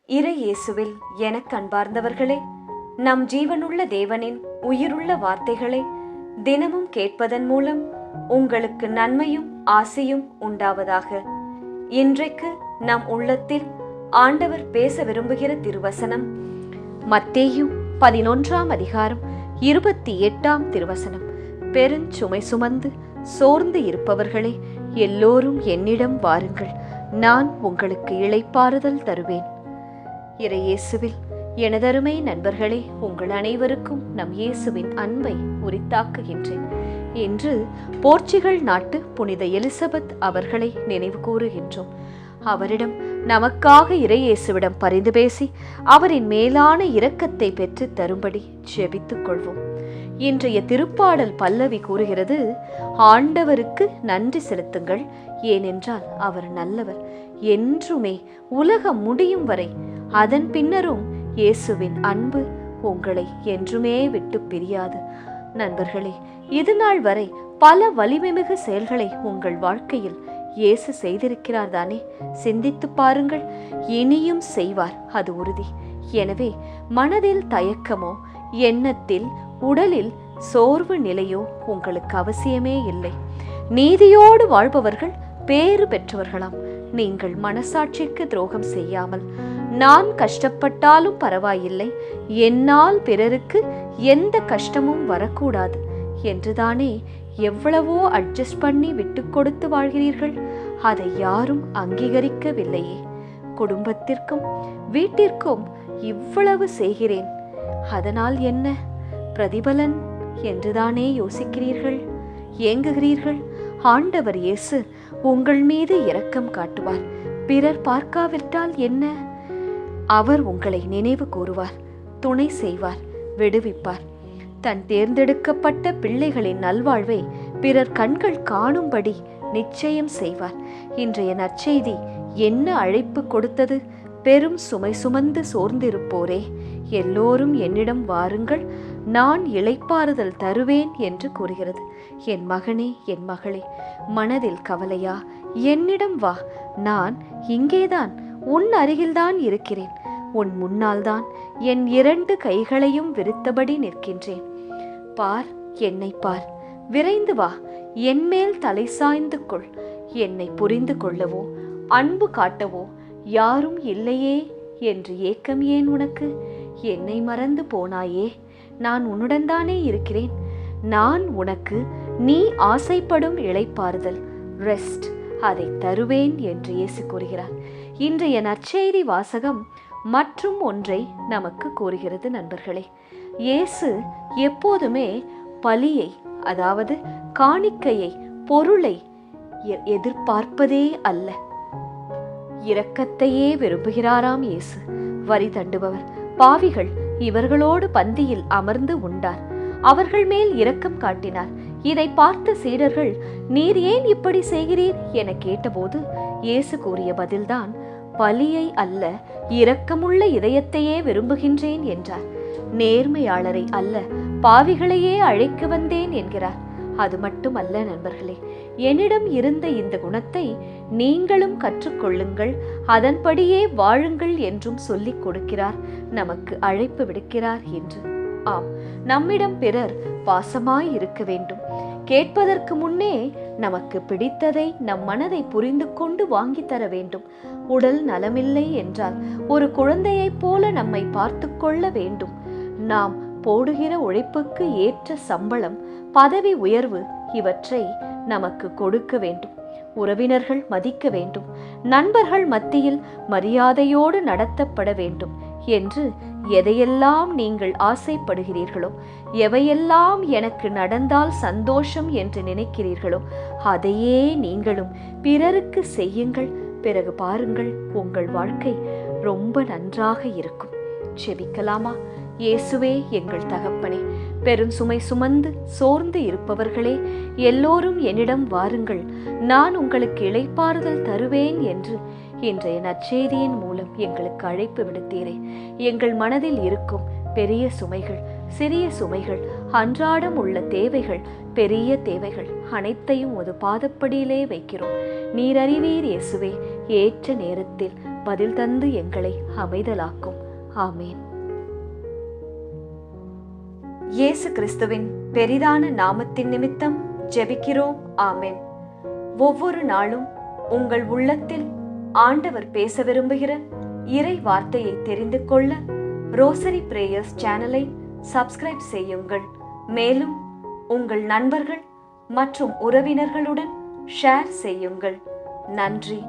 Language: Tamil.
இறை இயேசுவில் எனக்கு அன்பார்ந்தவர்களே, நம் ஜீவனுள்ள தேவனின் உயிருள்ள வார்த்தைகளை தினமும் கேட்பதன் மூலம் உங்களுக்கு நன்மையும் ஆசையும் உண்டாவதாக. இன்றைக்கு நம் உள்ளத்தில் ஆண்டவர் பேச விரும்புகிற திருவசனம் மத்தேயு 11ஆம் அதிகாரம் 28ஆம் திருவசனம். பெருஞ்சுமை சுமந்து சோர்ந்து இருப்பவர்களே, எல்லோரும் என்னிடம் வாருங்கள், நான் உங்களுக்கு இளைப்பாறுதல் தருவேன். இறை இயேசுவில் எனதருமை நண்பர்களே, உங்கள் அனைவருக்கும் நம் இயேசுவின் அன்பை உரித்தாக்குகின்றேன். இன்று போர்ச்சுகல் நாட்டு புனித எலிசபெத் அவர்களை நினைவு கூறுகின்றோம். அவரிடம் நமக்காக இறை இயேசுவிடம் பரிந்து பேசி அவரின் மேலான இரக்கத்தை பெற்று தரும்படி ஜெபித்துக் கொள்வோம். இன்றைய திருப்பாடல் பல்லவி கூறுகிறது, ஆண்டவருக்கு நன்றி செலுத்துங்கள், ஏனென்றால் அவர் நல்லவர், என்றுமே உலகம் முடியும் வரை. அதன் பின்னரும் இயேசுவின் அன்பு உங்களை என்றுமே விட்டு பிரியாது. நண்பர்களே, இது நாள் வரை பல வலிமைமிகு செயல்களை உங்கள் வாழ்க்கையில் இயேசு செய்திருக்கிறார் தானே? சிந்தித்து பாருங்கள். இனியும் செய்வார், அது உறுதி. எனவே மனதில் தயக்கமோ எண்ணத்தில் உடலில் சோர்வு நிலையோ உங்களுக்கு அவசியமே இல்லை. நீதியோடு வாழ்பவர்கள் பேறு பெற்றவர்களாம். நீங்கள் மனசாட்சிக்கு துரோகம் செய்யாமல், நான் கஷ்டப்பட்டாலும் பரவாயில்லை, என்னால் பிறருக்கு எந்த கஷ்டமும் வரக்கூடாது என்றுதானே எவ்வளவோ அட்ஜஸ்ட் பண்ணி விட்டு கொடுத்து வாழ்கிறீர்கள். அதை யாரும் அங்கீகரிக்கவில்லையே. குடும்பத்திற்கும் வீட்டிற்கும் இவ்வளவு செய்கிறேன், அதனால் என்ன பிரதிபலன் என்றுதானே யோசிக்கிறீர்கள், ஏங்குகிறீர்கள். ஆண்டவர் இயேசு உங்கள் மீது இரக்கம் காட்டுவார். பிறர் பார்க்காவிட்டால் என்ன? அவர் உங்களை நினைவு கூறுவார், துணை செய்வார், விடுவிப்பார். தன் தேர்ந்தெடுக்கப்பட்ட பிள்ளைகளின் நல்வாழ்வை பிறர் கண்கள் காணும்படி நிச்சயம் செய்வார். இன்றைய நற்செய்தி என்ன அழைப்பு கொடுத்தது? பெரும் சுமை சுமந்து சோர்ந்திருப்போரே, எல்லோரும் என்னிடம் வாருங்கள், நான் இளைப்பாறுதல் தருவேன் என்று கூறுகிறது. என் மகனே, என் மகளே, மனதில் கவலையா? என்னிடம் வா, நான் இங்கேதான், உன் அருகில்தான் இருக்கிறேன். உன் முன்னால் தான் என் 2 கைகளையும் விரித்தபடி நிற்கின்றேன். பார், என்னை பார், விரைந்து வா, என்மேல் தலை சாய்ந்து கொள். என்னை புரிந்து கொள்ளவோ அன்பு காட்டவோ யாரும் இல்லையே என்று ஏக்கம் ஏன் உனக்கு? என்னை மறந்து போனாயே? நான் உன்னுடன் தானே இருக்கிறேன். நான் உனக்கு நீ ஆசைப்படும் இளைப்பாறுதல், ரெஸ்ட், அதை தருவேன் என்று இயேசு கூறுகிறார். இன்றைய நற்செய்தி வாசகம் மற்றும் ஒன்றை நமக்கு கூறுகிறது. நண்பர்களே, இயேசு எப்போதுமே பலியை, அதாவது காணிக்கையை, பொருளை எதிர்பார்ப்பதே அல்ல, இரக்கத்தையே விரும்புகிறாராம் இயேசு. வரி தண்டுபவர் பாவிகள் இவர்களோடு பந்தியில் அமர்ந்து உண்டார். அவர்கள் மேல் இரக்கம் காட்டினார். இதை பார்த்த சீடர்கள், நீர் ஏன் இப்படி செய்கிறீர் என கேட்டபோது இயேசு கூறிய பதில்தான், பலியை அல்ல, இரக்கமுள்ள இதயத்தையே விரும்புகின்றேன் என்றார். நேர்மையாளரை அல்ல, பாவிகளையே அழைக்க வந்தேன் என்கிறார். அது மட்டுமல்ல நண்பர்களே, என்னிடம் இருந்த இந்த குணத்தை நீங்களும் கற்றுக்கொள்ளுங்கள், அதன்படியே வாழுங்கள் என்றும் சொல்லிக் கொடுக்கிறார், நமக்கு அழைப்பு விடுக்கிறார் என்று. ஆம், நம்மிடம் பிறர் பாசமாய் இருக்க வேண்டும். கேட்பதற்கு முன்னே நமக்கு பிடித்ததை நம் மனதை புரிந்து கொண்டு வாங்கி தர வேண்டும். உடல் நலமில்லை என்றால் ஒரு குழந்தையைப் போல நம்மை பார்த்து கொள்ள வேண்டும். நாம் போடுகிற உழைப்புக்கு ஏற்ற சம்பளம், பதவி உயர்வு இவற்றை நமக்கு கொடுக்க வேண்டும். உறவினர்கள் மதிக்க வேண்டும். நண்பர்கள் மத்தியில் மரியாதையோடு நடத்தப்பட வேண்டும் என்று எதையெல்லாம் நீங்கள் ஆசைப்படுகிறீர்களோ, எவையெல்லாம் எனக்கு நடந்தால் சந்தோஷம் என்று நினைக்கிறீர்களோ, அதையே நீங்களும் பிறருக்கு செய்யுங்கள். பிறகு பாருங்கள், உங்கள் வாழ்க்கை ரொம்ப நன்றாக இருக்கும். ஜெபிக்கலாமா? இயேசுவே, எங்கள் தகப்பனே, பெரும் சுமை சுமந்து சோர்ந்து இருப்பவர்களே, எல்லோரும் என்னிடம் வாருங்கள், நான் உங்களுக்கு இளைப்பாறுதல் தருவேன் என்று இன்றைய நற்செய்தியின் மூலம் எங்களுக்கு அழைப்பு விடுத்தீரே. எங்கள் மனதில் இருக்கும் பெரிய சுமைகள், சிறிய சுமைகள், அன்றாடம் உள்ள தேவைகள், பெரிய தேவைகள் அனைத்தையும் ஒரு பாதப்படியிலே வைக்கிறோம். நீர் அறிவீர் இயேசுவே. ஏற்ற நேரத்தில் பதில் தந்து எங்களை அமைதலாக்கும். ஆமேன். இயேசு கிறிஸ்துவின் பெரிதான நாமத்தின் நிமித்தம் ஜெபிக்கிறோம். ஆமேன். ஒவ்வொரு நாளும் உங்கள் உள்ளத்தில் ஆண்டவர் பேச விரும்புகிற இறை வார்த்தையை தெரிந்து கொள்ள ரோசரி பிரேயர்ஸ் சேனலை சப்ஸ்கிரைப் செய்யுங்கள். மேலும் உங்கள் நண்பர்கள் மற்றும் உறவினர்களுடன் ஷேர் செய்யுங்கள். நன்றி.